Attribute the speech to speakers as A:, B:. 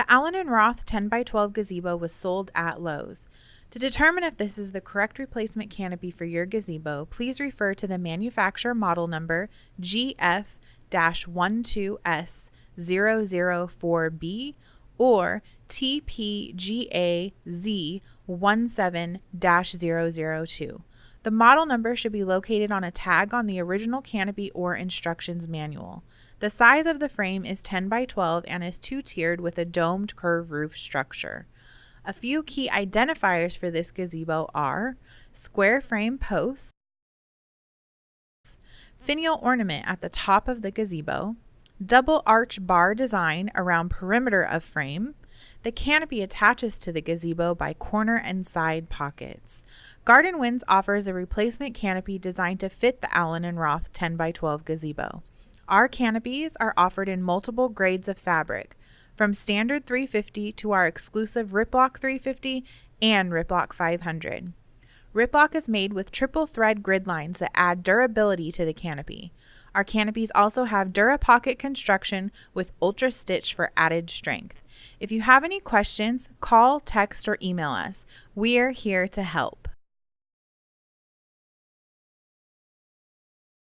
A: The Allen Roth 10x12 gazebo was sold at Lowe's. To determine if this is the correct replacement canopy for your gazebo, please refer to the manufacturer model number GF-12S004B or TPGAZ17-002. The model number should be located on a tag on the original canopy or instructions manual. The size of the frame is 10x12 and is two-tiered with a domed curved roof structure. A few key identifiers for this gazebo are square frame posts, finial ornament at the top of the gazebo, double arch bar design around perimeter of frame. The canopy attaches to the gazebo by corner and side pockets. Garden Winds offers a replacement canopy designed to fit the Allen Roth 10x12 gazebo. Our canopies are offered in multiple grades of fabric, from standard 350 to our exclusive Riplock 350 and Riplock 500. Riplock is made with triple thread grid lines that add durability to the canopy. Our canopies also have DuraPocket construction with Ultra Stitch for added strength. If you have any questions, call, text, or email us. We are here to help.